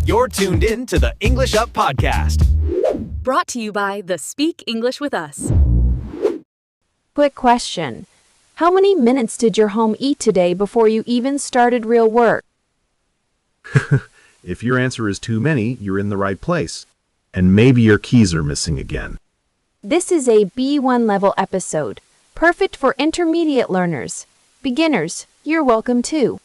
You're tuned in to the English Up Podcast. Brought to you by the Speak English with Us. Quick question. How many minutes did your home eat today before you even started real work? If your answer is too many, you're in the right place. And maybe your keys are missing again. This is a B1 level episode, perfect for intermediate learners. Beginners, you're welcome too.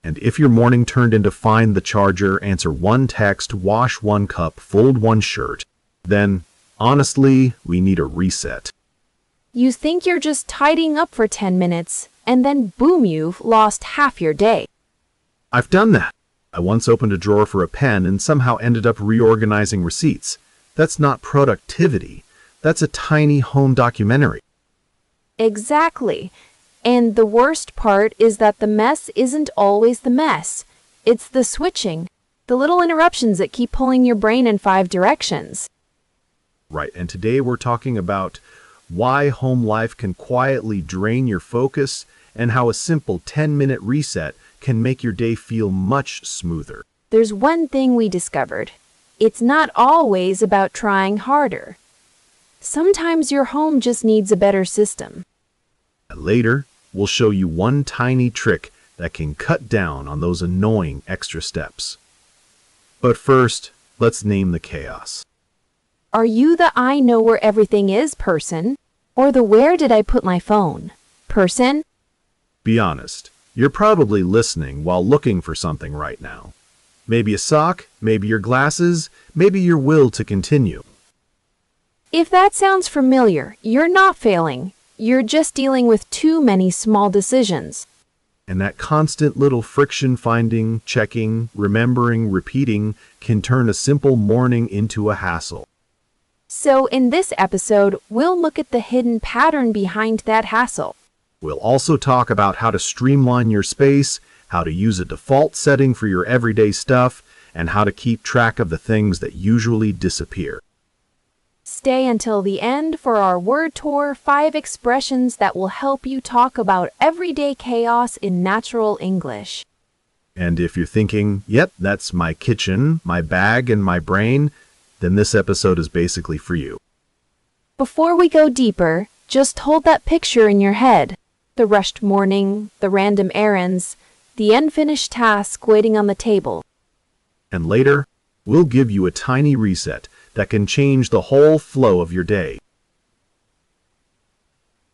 And if your morning turned into find the charger, answer one text, wash one cup, fold one shirt, then, honestly, we need a reset. You think you're just tidying up for 10 minutes, and then boom, you've lost half your day. I've done that. I once opened a drawer for a pen and somehow ended up reorganizing receipts. That's not productivity. That's a tiny home documentary. Exactly. And the worst part is that the mess isn't always the mess. It's the switching, the little interruptions that keep pulling your brain in 5 directions. Right, and today we're talking about why home life can quietly drain your focus and how a simple 10-minute reset can make your day feel much smoother. There's one thing we discovered. It's not always about trying harder. Sometimes your home just needs a better system. Later, we'll show you one tiny trick that can cut down on those annoying extra steps. But first, let's name the chaos. Are you the I know where everything is person? Or the where did I put my phone person? Be honest, you're probably listening while looking for something right now. Maybe a sock, maybe your glasses, maybe your will to continue. If that sounds familiar, you're not failing. You're just dealing with too many small decisions. And that constant little friction finding, checking, remembering, repeating can turn a simple morning into a hassle. So in this episode, we'll look at the hidden pattern behind that hassle. We'll also talk about how to streamline your space, how to use a default setting for your everyday stuff, and how to keep track of the things that usually disappear. Stay until the end for our word tour, 5 expressions that will help you talk about everyday chaos in natural English. And if you're thinking, yep, that's my kitchen, my bag, and my brain, then this episode is basically for you. Before we go deeper, just hold that picture in your head. The rushed morning, the random errands, the unfinished task waiting on the table. And later, we'll give you a tiny reset that can change the whole flow of your day.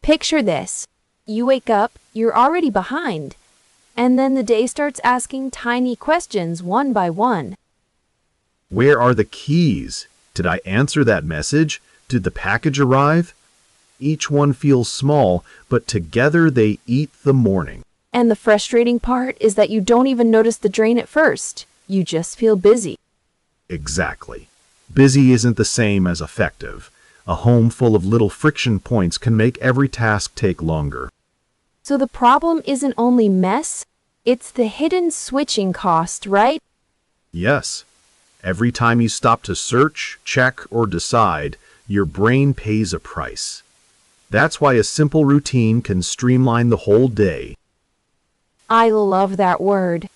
Picture this. You wake up, you're already behind, and then the day starts asking tiny questions one by one. Where are the keys? Did I answer that message? Did the package arrive? Each one feels small, but together they eat the morning. And the frustrating part is that you don't even notice the drain at first. You just feel busy. Exactly. Busy isn't the same as effective. A home full of little friction points can make every task take longer. So the problem isn't only mess, it's the hidden switching cost, right? Yes. Every time you stop to search, check, or decide, your brain pays a price. That's why a simple routine can streamline the whole day. I love that word.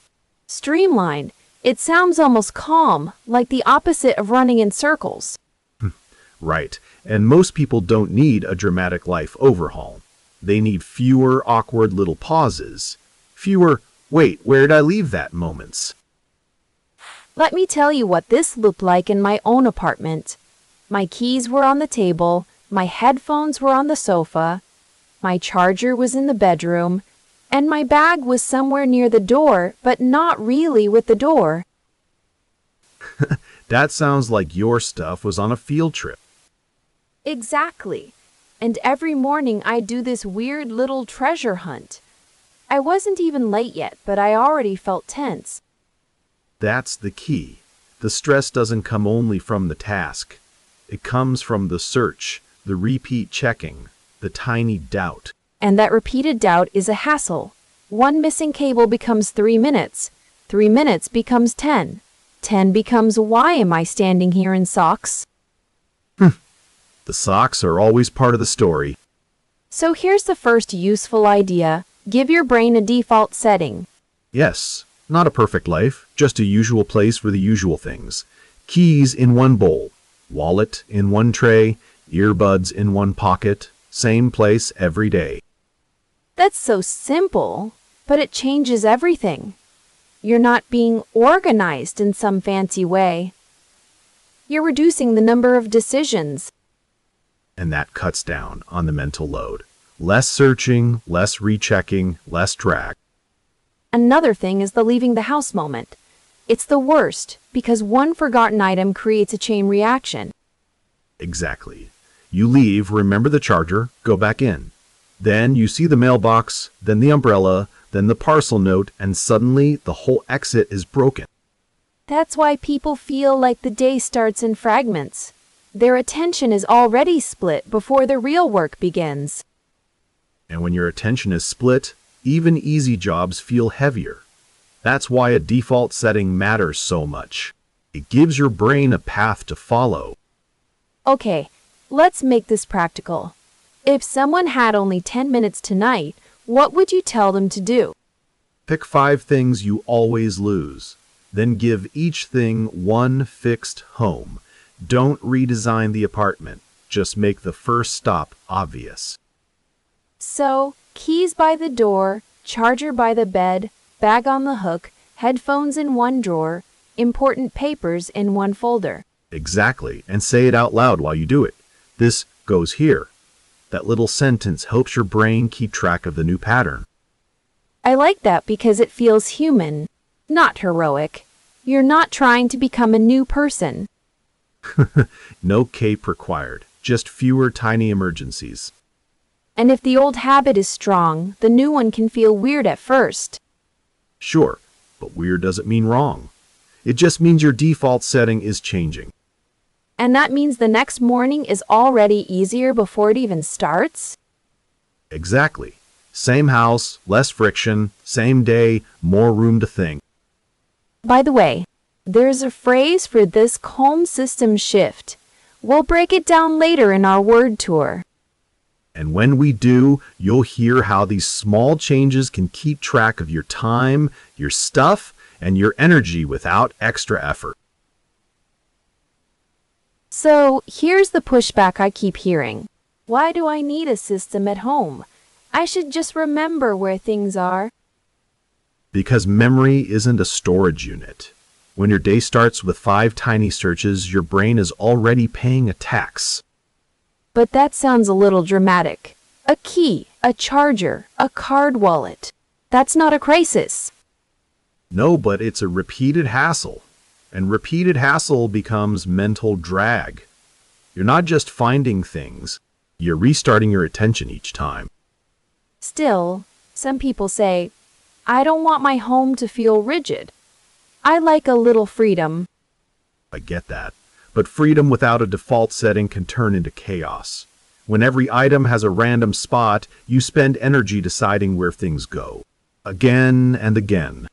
Streamline. It sounds almost calm, like the opposite of running in circles. Right, and most people don't need a dramatic life overhaul. They need fewer awkward little pauses. Fewer, wait, where did I leave that moments. Let me tell you what this looked like in my own apartment. My keys were on the table, my headphones were on the sofa, my charger was in the bedroom, and my bag was somewhere near the door, but not really with the door. That sounds like your stuff was on a field trip. Exactly. And every morning I do this weird little treasure hunt. I wasn't even late yet, but I already felt tense. That's the key. The stress doesn't come only from the task. It comes from the search, the repeat checking, the tiny doubt. And that repeated doubt is a hassle. One missing cable becomes 3 minutes. 3 minutes becomes 10. 10 becomes why am I standing here in socks? The socks are always part of the story. So here's the first useful idea. Give your brain a default setting. Yes, Not a perfect life, just a usual place for the usual things. Keys in one bowl, wallet in one tray, earbuds in one pocket, same place every day. That's so simple, but it changes everything. You're not being organized in some fancy way. You're reducing the number of decisions. And that cuts down on the mental load. Less searching, less rechecking, less drag. Another thing is the leaving the house moment. It's the worst because one forgotten item creates a chain reaction. Exactly. You leave, remember the charger, go back in. Then you see the mailbox, then the umbrella, then the parcel note, and suddenly the whole exit is broken. That's why people feel like the day starts in fragments. Their attention is already split before the real work begins. And when your attention is split, even easy jobs feel heavier. That's why a default setting matters so much. It gives your brain a path to follow. Okay, let's make this practical. If someone had only 10 minutes tonight, what would you tell them to do? Pick 5 things you always lose. Then give each thing one fixed home. Don't redesign the apartment. Just make the first stop obvious. So, keys by the door, charger by the bed, bag on the hook, headphones in one drawer, important papers in one folder. Exactly, and say it out loud while you do it. This goes here. That little sentence helps your brain keep track of the new pattern. I like that because it feels human, not heroic. You're not trying to become a new person. No cape required, just fewer tiny emergencies. And if the old habit is strong, the new one can feel weird at first. Sure, but weird doesn't mean wrong. It just means your default setting is changing. And that means the next morning is already easier before it even starts? Exactly. Same house, less friction, same day, more room to think. By the way, there's a phrase for this calm system shift. We'll break it down later in our word tour. And when we do, you'll hear how these small changes can keep track of your time, your stuff, and your energy without extra effort. So, here's the pushback I keep hearing. Why do I need a system at home? I should just remember where things are. Because memory isn't a storage unit. When your day starts with 5 tiny searches, your brain is already paying a tax. But that sounds a little dramatic. A key, a charger, a card wallet. That's not a crisis. No, but it's a repeated hassle. And repeated hassle becomes mental drag. You're not just finding things, you're restarting your attention each time. Still, some people say, I don't want my home to feel rigid. I like a little freedom. I get that. But freedom without a default setting can turn into chaos. When every item has a random spot, you spend energy deciding where things go. Again and again.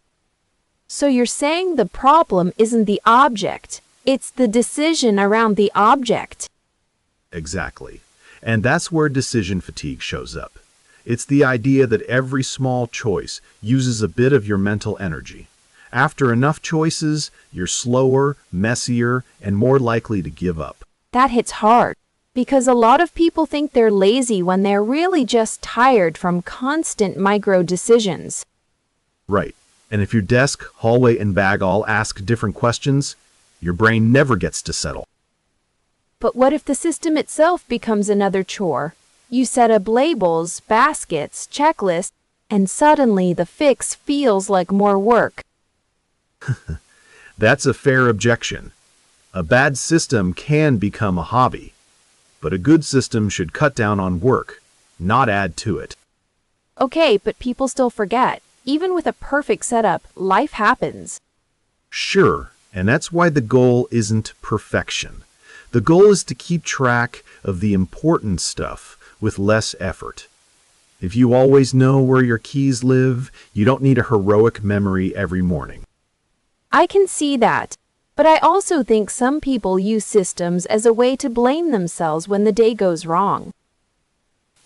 So you're saying the problem isn't the object, it's the decision around the object. Exactly. And that's where decision fatigue shows up. It's the idea that every small choice uses a bit of your mental energy. After enough choices, you're slower, messier, and more likely to give up. That hits hard, because a lot of people think they're lazy when they're really just tired from constant micro decisions. Right. And if your desk, hallway, and bag all ask different questions, your brain never gets to settle. But what if the system itself becomes another chore? You set up labels, baskets, checklists, and suddenly the fix feels like more work. That's a fair objection. A bad system can become a hobby, but a good system should cut down on work, not add to it. Okay, but people still forget. Even with a perfect setup, life happens. Sure, and that's why the goal isn't perfection. The goal is to keep track of the important stuff with less effort. If you always know where your keys live, you don't need a heroic memory every morning. I can see that, but I also think some people use systems as a way to blame themselves when the day goes wrong.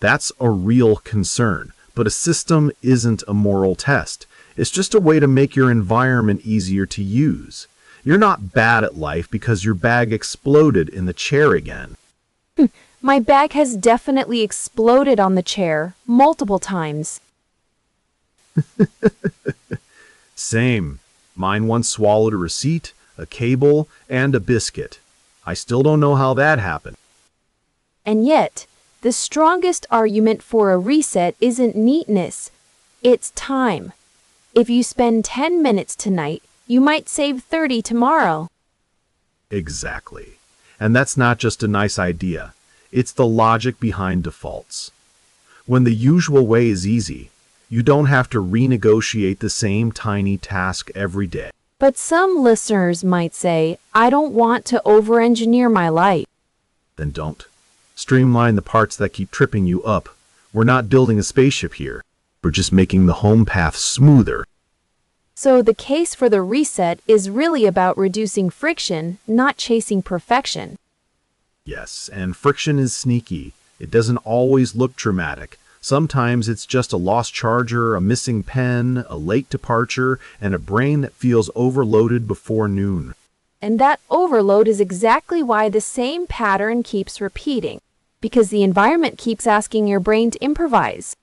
That's a real concern, but a system isn't a moral test. It's just a way to make your environment easier to use. You're not bad at life because your bag exploded in the chair again. My bag has definitely exploded on the chair multiple times. Same. Mine once swallowed a receipt, a cable, and a biscuit. I still don't know how that happened. And yet, the strongest argument for a reset isn't neatness, it's time. If you spend 10 minutes tonight, you might save 30 tomorrow. Exactly. And that's not just a nice idea. It's the logic behind defaults. When the usual way is easy, you don't have to renegotiate the same tiny task every day. But some listeners might say, I don't want to over-engineer my life. Then don't. Streamline the parts that keep tripping you up. We're not building a spaceship here. We're just making the home path smoother. So the case for the reset is really about reducing friction, not chasing perfection. Yes, and friction is sneaky. It doesn't always look dramatic. Sometimes it's just a lost charger, a missing pen, a late departure, and a brain that feels overloaded before noon. And that overload is exactly why the same pattern keeps repeating, because the environment keeps asking your brain to improvise.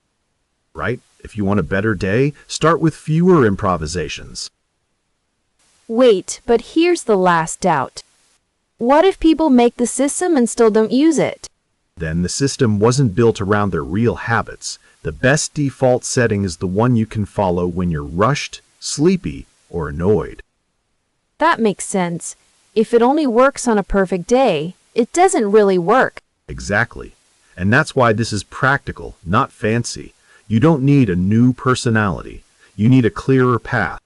Right? If you want a better day, start with fewer improvisations. Wait, but here's the last doubt. What if people make the system and still don't use it? Then the system wasn't built around their real habits. The best default setting is the one you can follow when you're rushed, sleepy, or annoyed. That makes sense. If it only works on a perfect day, it doesn't really work. Exactly. And that's why this is practical, not fancy. You don't need a new personality. You need a clearer path.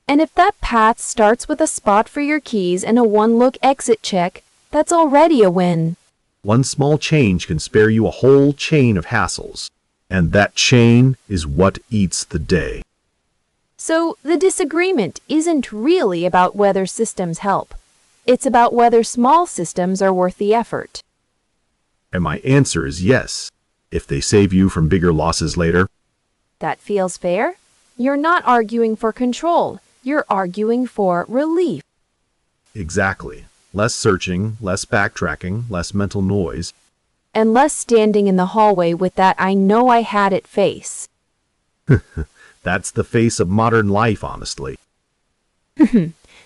And if that path starts with a spot for your keys and a one-look exit check, that's already a win. One small change can spare you a whole chain of hassles. And that chain is what eats the day. So the disagreement isn't really about whether systems help. It's about whether small systems are worth the effort. And my answer is yes, if they save you from bigger losses later. That feels fair? You're not arguing for control. You're arguing for relief. Exactly. Less searching, less backtracking, less mental noise. And less standing in the hallway with that I know I had it face. That's the face of modern life, honestly.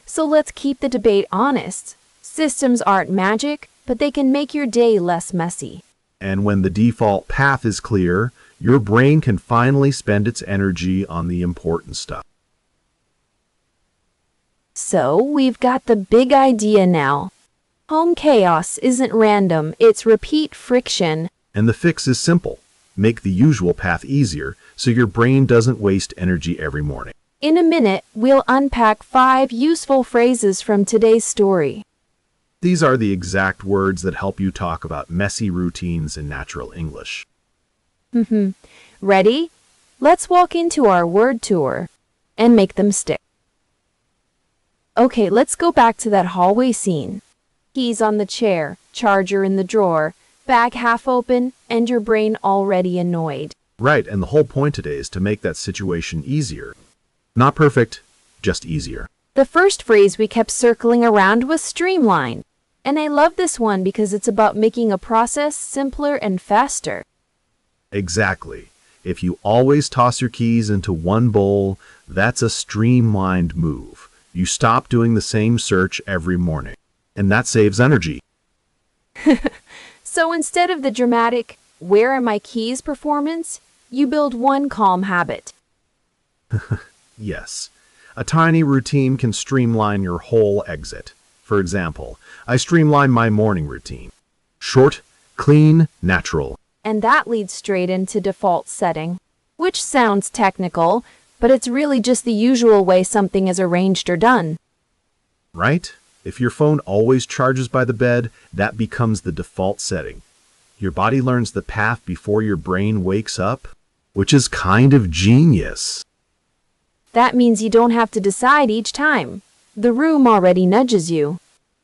So let's keep the debate honest. Systems aren't magic, but they can make your day less messy. And when the default path is clear, your brain can finally spend its energy on the important stuff. So we've got the big idea now. Home chaos isn't random, it's repeat friction. And the fix is simple. Make the usual path easier so your brain doesn't waste energy every morning. In a minute, we'll unpack 5 useful phrases from today's story. These are the exact words that help you talk about messy routines in natural English. Ready? Let's walk into our word tour and make them stick. Okay, let's go back to that hallway scene. Keys on the chair, charger in the drawer, bag half open, and your brain already annoyed. Right, and the whole point today is to make that situation easier. Not perfect, just easier. The first phrase we kept circling around was streamline. And I love this one because it's about making a process simpler and faster. Exactly. If you always toss your keys into one bowl, that's a streamlined move. You stop doing the same search every morning. And that saves energy. So instead of the dramatic, where are my keys performance, you build one calm habit. Yes. A tiny routine can streamline your whole exit. For example, I streamline my morning routine. Short, clean, natural. And that leads straight into default setting, which sounds technical, but it's really just the usual way something is arranged or done. Right? If your phone always charges by the bed, that becomes the default setting. Your body learns the path before your brain wakes up, which is kind of genius. That means you don't have to decide each time. The room already nudges you.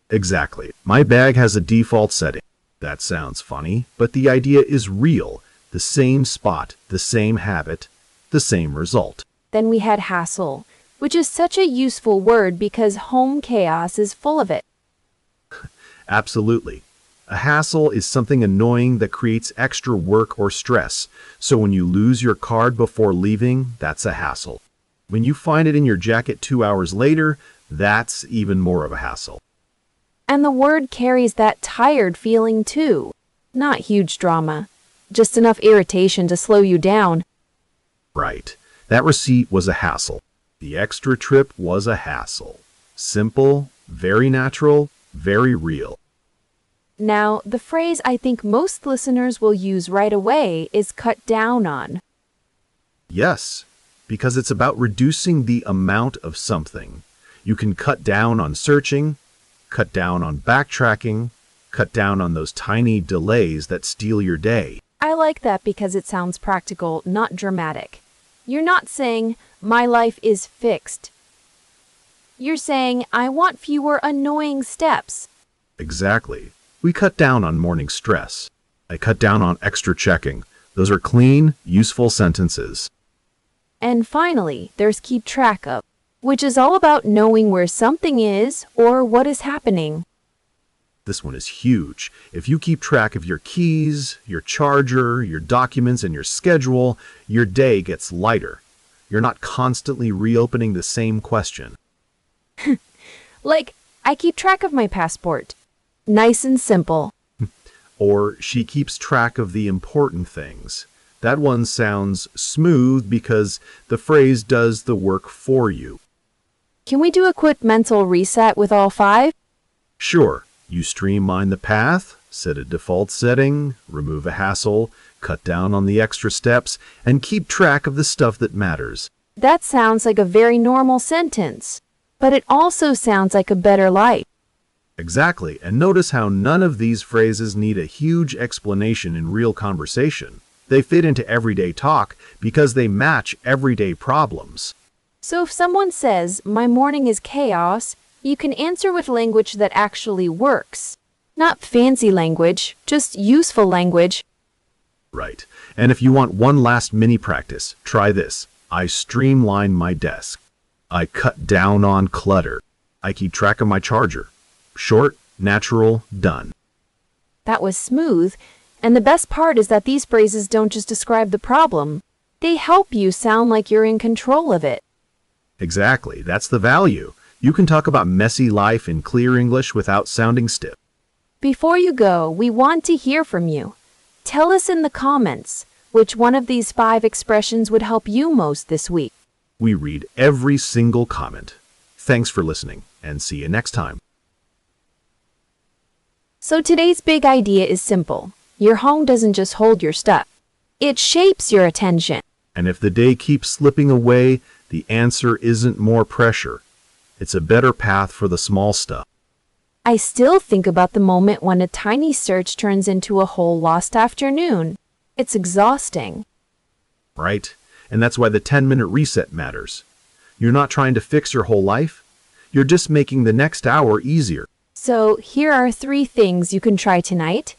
Exactly. My bag has a default setting. That sounds funny, but the idea is real. The same spot, the same habit, the same result. Then we had hassle, which is such a useful word because home chaos is full of it. Absolutely. A hassle is something annoying that creates extra work or stress. So when you lose your card before leaving, that's a hassle. When you find it in your jacket 2 hours later, that's even more of a hassle. And the word carries that tired feeling too. Not huge drama, just enough irritation to slow you down. Right. That receipt was a hassle. The extra trip was a hassle. Simple, very natural, very real. Now, the phrase I think most listeners will use right away is cut down on. Yes, because it's about reducing the amount of something. You can cut down on searching, cut down on backtracking, cut down on those tiny delays that steal your day. I like that because it sounds practical, not dramatic. You're not saying, my life is fixed. You're saying, I want fewer annoying steps. Exactly. We cut down on morning stress. I cut down on extra checking. Those are clean, useful sentences. And finally, there's keep track of, which is all about knowing where something is or what is happening. This one is huge. If you keep track of your keys, your charger, your documents, and your schedule, your day gets lighter. You're not constantly reopening the same question. Like, I keep track of my passport. Nice and simple. Or she keeps track of the important things. That one sounds smooth because the phrase does the work for you. Can we do a quick mental reset with all 5? Sure, you streamline the path, set a default setting, remove a hassle, cut down on the extra steps, and keep track of the stuff that matters. That sounds like a very normal sentence, but it also sounds like a better life. Exactly, and notice how none of these phrases need a huge explanation in real conversation. They fit into everyday talk because they match everyday problems. So if someone says, my morning is chaos, you can answer with language that actually works. Not fancy language, just useful language. Right. And if you want one last mini practice, try this. I streamline my desk. I cut down on clutter. I keep track of my charger. Short, natural, done. That was smooth, and the best part is that these phrases don't just describe the problem. They help you sound like you're in control of it. Exactly. That's the value. You can talk about messy life in clear English without sounding stiff. Before you go, we want to hear from you. Tell us in the comments which one of these 5 expressions would help you most this week. We read every single comment. Thanks for listening, and see you next time. So today's big idea is simple. Your home doesn't just hold your stuff. It shapes your attention. And if the day keeps slipping away, the answer isn't more pressure. It's a better path for the small stuff. I still think about the moment when a tiny search turns into a whole lost afternoon. It's exhausting. Right? And that's why the 10-minute reset matters. You're not trying to fix your whole life. You're just making the next hour easier. So here are 3 things you can try tonight.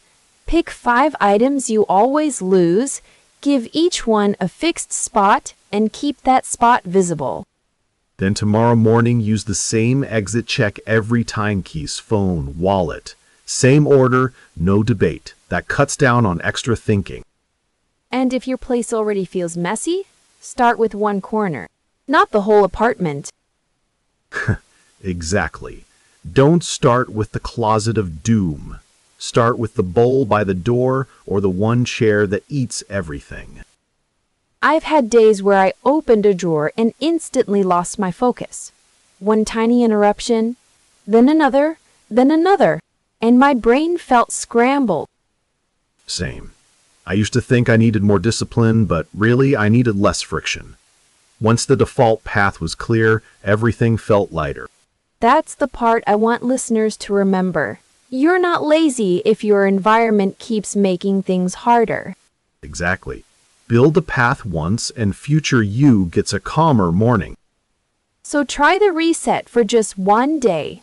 Pick 5 items you always lose, give each one a fixed spot, and keep that spot visible. Then tomorrow morning, use the same exit check every time: keys, phone, wallet. Same order, no debate. That cuts down on extra thinking. And if your place already feels messy, start with one corner, not the whole apartment. Exactly. Don't start with the closet of doom. Start with the bowl by the door or the one chair that eats everything. I've had days where I opened a drawer and instantly lost my focus. One tiny interruption, then another, and my brain felt scrambled. Same. I used to think I needed more discipline, but really I needed less friction. Once the default path was clear, everything felt lighter. That's the part I want listeners to remember. You're not lazy if your environment keeps making things harder. Exactly. Build a path once and future you gets a calmer morning. So try the reset for just one day.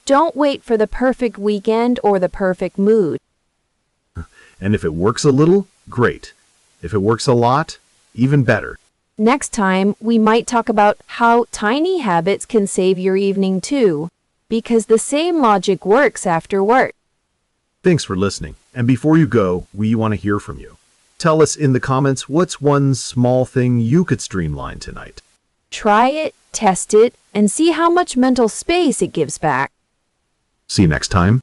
Don't wait for the perfect weekend or the perfect mood. And if it works a little, great. If it works a lot, even better. Next time, we might talk about how tiny habits can save your evening too, because the same logic works after work. Thanks for listening. And before you go, we want to hear from you. Tell us in the comments what's one small thing you could streamline tonight. Try it, test it, and see how much mental space it gives back. See you next time.